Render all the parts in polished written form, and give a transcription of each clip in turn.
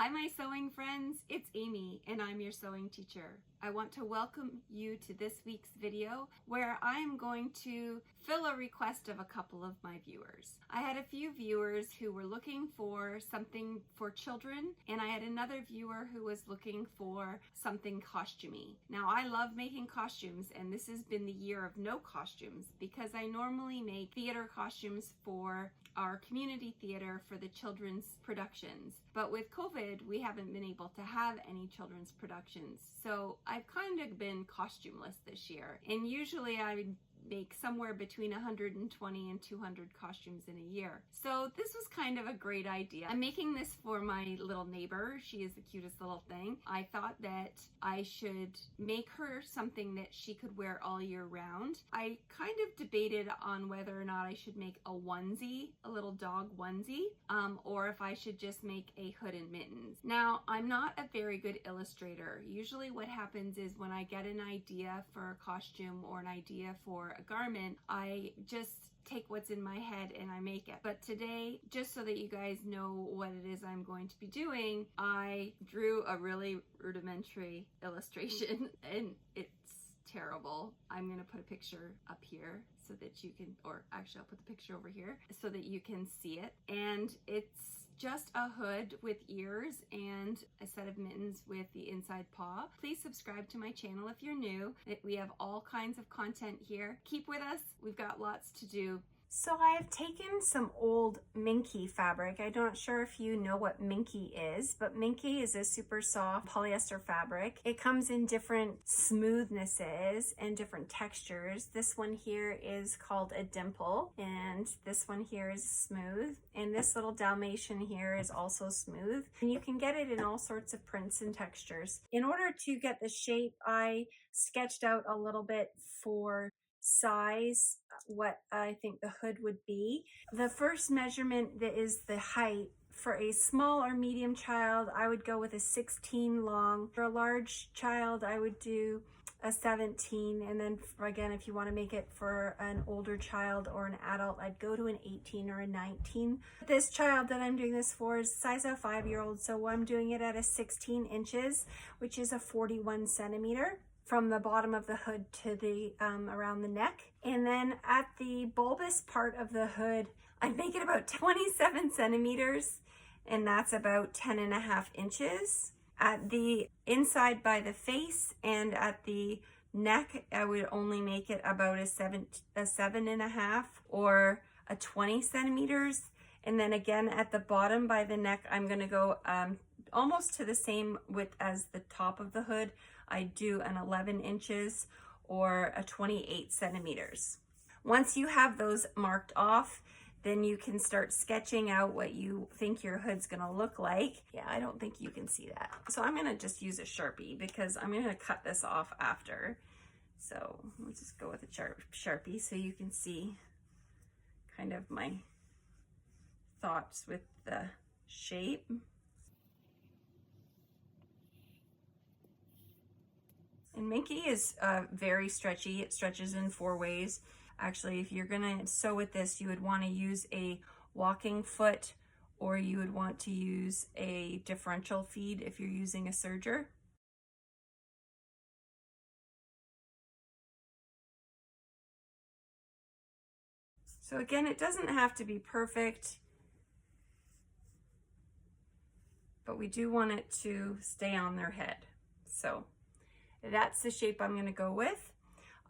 Hi my sewing friends, it's Amy and I'm your sewing teacher. I want to welcome you to this week's video where I am going to fill a request of a couple of my viewers. I had a few viewers who were looking for something for children, and I had another viewer who was looking for something costumey. Now I love making costumes, and this has been the year of no costumes because I normally make theater costumes for our community theater for the children's productions. But with COVID, we haven't been able to have any children's productions. So I've kind of been costumeless this year. And usually I make somewhere between 120 and 200 costumes in a year. So this was kind of a great idea. I'm making this for my little neighbor. She is the cutest little thing. I thought that I should make her something that she could wear all year round. I kind of debated on whether or not I should make a onesie, a little dog onesie, or if I should just make a hood and mittens. Now, I'm not a very good illustrator. Usually what happens is when I get an idea for a costume or an idea for a garment, I just take what's in my head and I make it. But today, just so that you guys know what it is I'm going to be doing, I drew a really rudimentary illustration and it's terrible. I'm gonna put a picture up here so that you can, or actually I'll put the picture over here so that you can see it. And it's just a hood with ears and a set of mittens with the inside paw. Please subscribe to my channel if you're new. We have all kinds of content here. Keep with us. We've got lots to do. So I've taken some old Minky fabric. I'm not sure if you know what Minky is, but Minky is a super soft polyester fabric. It comes in different smoothnesses and different textures. This one here is called a dimple, and this one here is smooth, and this little Dalmatian here is also smooth. And you can get it in all sorts of prints and textures. In order to get the shape, I sketched out a little bit for size what I think the hood would be. The first measurement that is the height for a small or medium child, I would go with a 16 long. For a large child, I would do a 17, and then again, if you want to make it for an older child or an adult, I'd go to an 18 or a 19. This child that I'm doing this for is size of 5-year-old, so I'm doing it at a 16 inches, which is a 41 centimeter. From the bottom of the hood to the around the neck. And then at the bulbous part of the hood, I make it about 27 centimeters, and that's about 10.5 inches. At the inside by the face and at the neck, I would only make it about a 7.5 or a 20 centimeters. And then again at the bottom by the neck, I'm gonna go almost to the same width as the top of the hood. I do an 11 inches or a 28 centimeters. Once you have those marked off, then you can start sketching out what you think your hood's gonna look like. Yeah, I don't think you can see that. So I'm gonna just use a Sharpie because I'm gonna cut this off after. So let's just go with a Sharpie so you can see kind of my thoughts with the shape. And Minky is very stretchy. It stretches in 4 ways. Actually, if you're gonna sew with this, you would wanna use a walking foot, or you would want to use a differential feed if you're using a serger. So again, it doesn't have to be perfect, but we do want it to stay on their head. So that's the shape I'm going to go with.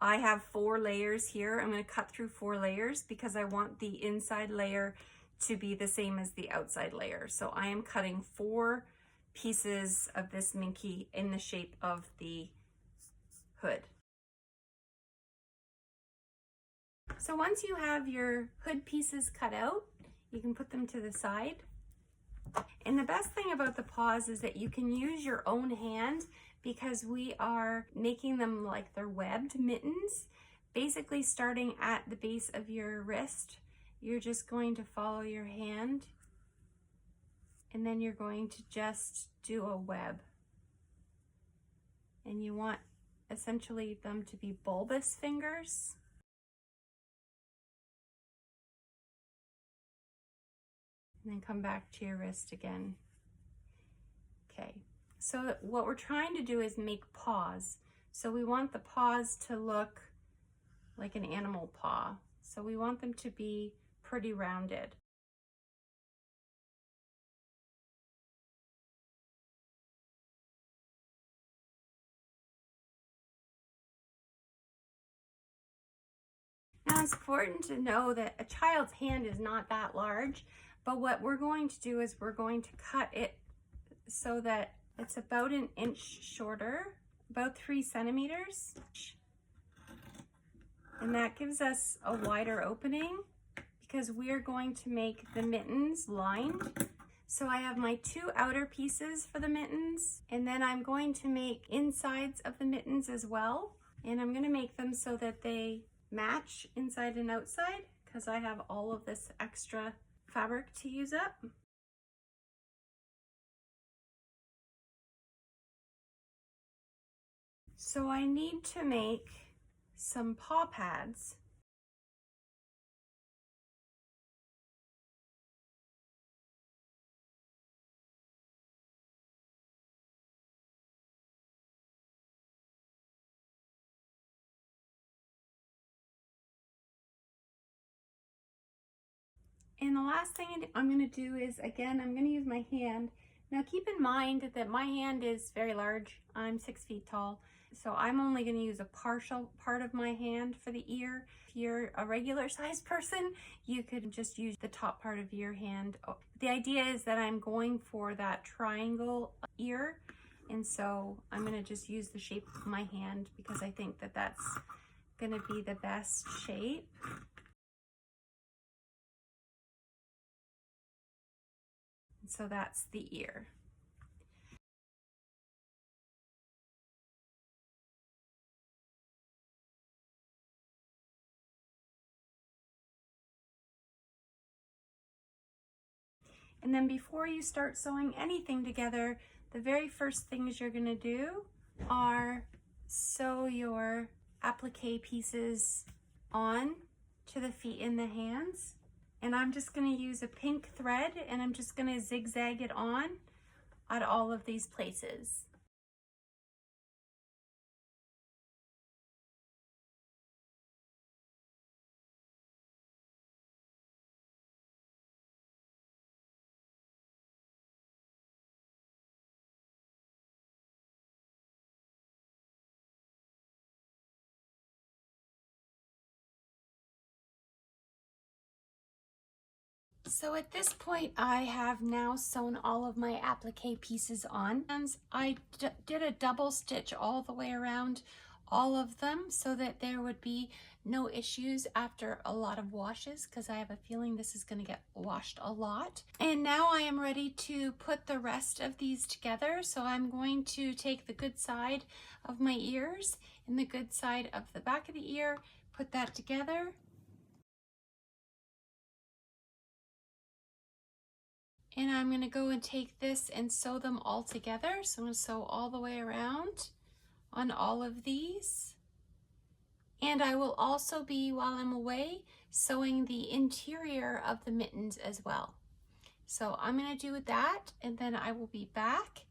I have 4 layers here. I'm going to cut through 4 layers because I want the inside layer to be the same as the outside layer. So I am cutting 4 pieces of this Minky in the shape of the hood. So once you have your hood pieces cut out, you can put them to the side. And the best thing about the paws is that you can use your own hand because we are making them like they're webbed mittens. Basically starting at the base of your wrist, you're just going to follow your hand and then you're going to just do a web. And you want essentially them to be bulbous fingers. And then come back to your wrist again. So what we're trying to do is make paws. So we want the paws to look like an animal paw. So we want them to be pretty rounded. Now it's important to know that a child's hand is not that large, but what we're going to do is we're going to cut it so that it's about an inch shorter, about 3 centimeters. And that gives us a wider opening because we're going to make the mittens lined. So I have my 2 outer pieces for the mittens, and then I'm going to make insides of the mittens as well. And I'm gonna make them so that they match inside and outside because I have all of this extra fabric to use up. So I need to make some paw pads. And the last thing I'm going to do is, again, I'm going to use my hand. Now keep in mind that my hand is very large. I'm 6 feet tall. So I'm only going to use a partial part of my hand for the ear. If you're a regular sized person, you could just use the top part of your hand. The idea is that I'm going for that triangle ear. And so I'm going to just use the shape of my hand because I think that that's going to be the best shape. So that's the ear. And then before you start sewing anything together, the very first things you're going to do are sew your applique pieces on to the feet and the hands. And I'm just going to use a pink thread and I'm just going to zigzag it on at all of these places. So at this point, I have now sewn all of my applique pieces on. And I did a double stitch all the way around all of them so that there would be no issues after a lot of washes, because I have a feeling this is going to get washed a lot. And now I am ready to put the rest of these together. So I'm going to take the good side of my ears and the good side of the back of the ear, put that together. And I'm going to go and take this and sew them all together. So I'm going to sew all the way around on all of these. And I will also be, while I'm away, sewing the interior of the mittens as well. So I'm going to do that and then I will be back.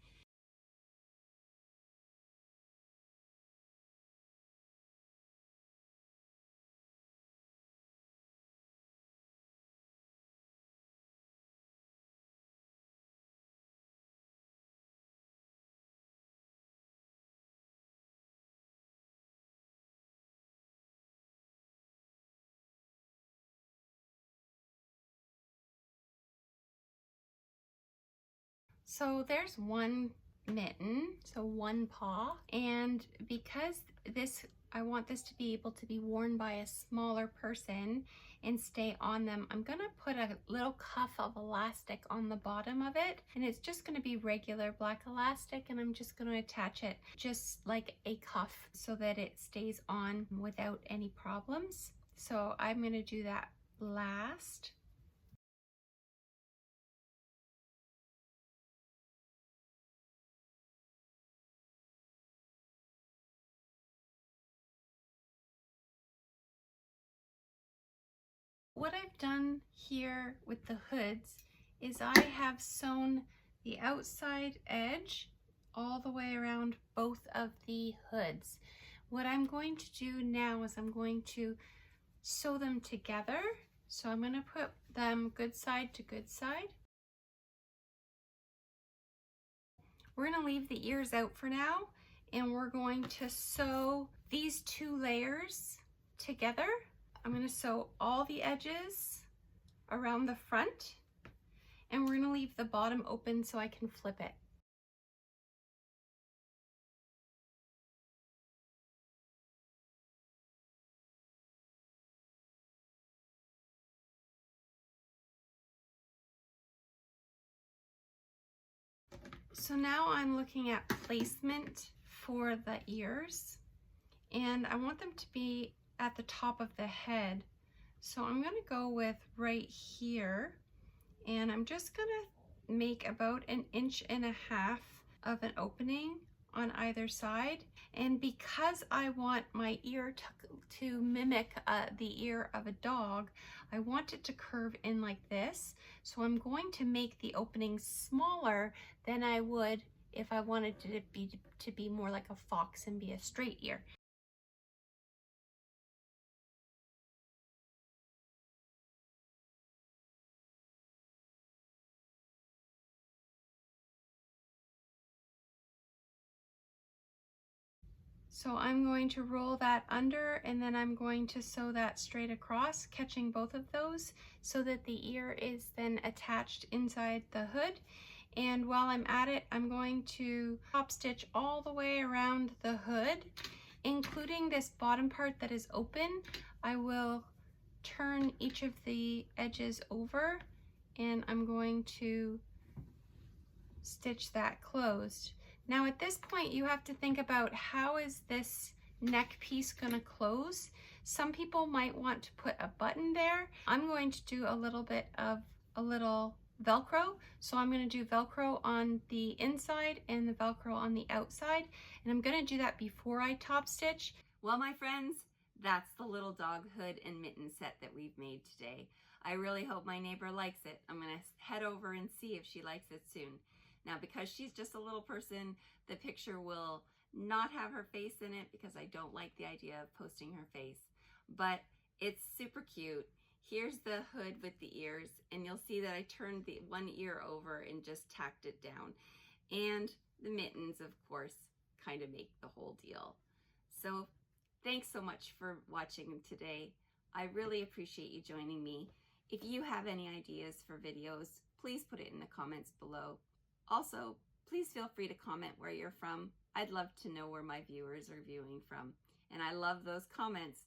So there's one mitten, so one paw, and because I want this to be able to be worn by a smaller person and stay on them, I'm gonna put a little cuff of elastic on the bottom of it, and it's just gonna be regular black elastic, and I'm just gonna attach it just like a cuff so that it stays on without any problems. So I'm gonna do that last. What I've done here with the hoods is I have sewn the outside edge all the way around both of the hoods. What I'm going to do now is I'm going to sew them together. So I'm going to put them good side to good side. We're going to leave the ears out for now, and we're going to sew these two layers together. I'm going to sew all the edges around the front, and we're going to leave the bottom open so I can flip it. So now I'm looking at placement for the ears, and I want them to be at the top of the head. So I'm going to go with right here, and I'm just going to make about 1.5 inches of an opening on either side. And because I want my ear to mimic the ear of a dog, I want it to curve in like this. So I'm going to make the opening smaller than I would if I wanted it to be more like a fox and be a straight ear. So I'm going to roll that under, and then I'm going to sew that straight across, catching both of those so that the ear is then attached inside the hood. And while I'm at it, I'm going to top stitch all the way around the hood, including this bottom part that is open. I will turn each of the edges over, and I'm going to stitch that closed. Now at this point you have to think about, how is this neck piece gonna close? Some people might want to put a button there. I'm going to do a little bit of a little Velcro. So I'm gonna do Velcro on the inside and the Velcro on the outside. And I'm gonna do that before I top stitch. Well, my friends, that's the little dog hood and mitten set that we've made today. I really hope my neighbor likes it. I'm gonna head over and see if she likes it soon. Now, because she's just a little person, the picture will not have her face in it because I don't like the idea of posting her face, but it's super cute. Here's the hood with the ears, and you'll see that I turned the one ear over and just tacked it down. And the mittens, of course, kind of make the whole deal. So thanks so much for watching today. I really appreciate you joining me. If you have any ideas for videos, please put it in the comments below. Also, please feel free to comment where you're from. I'd love to know where my viewers are viewing from. And I love those comments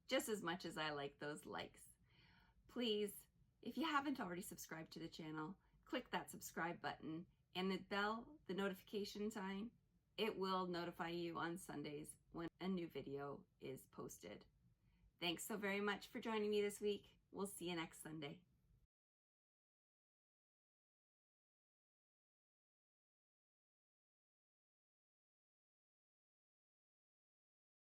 just as much as I like those likes. Please, if you haven't already subscribed to the channel, click that subscribe button and the bell, the notification sign. It will notify you on Sundays when a new video is posted. Thanks so very much for joining me this week. We'll see you next Sunday.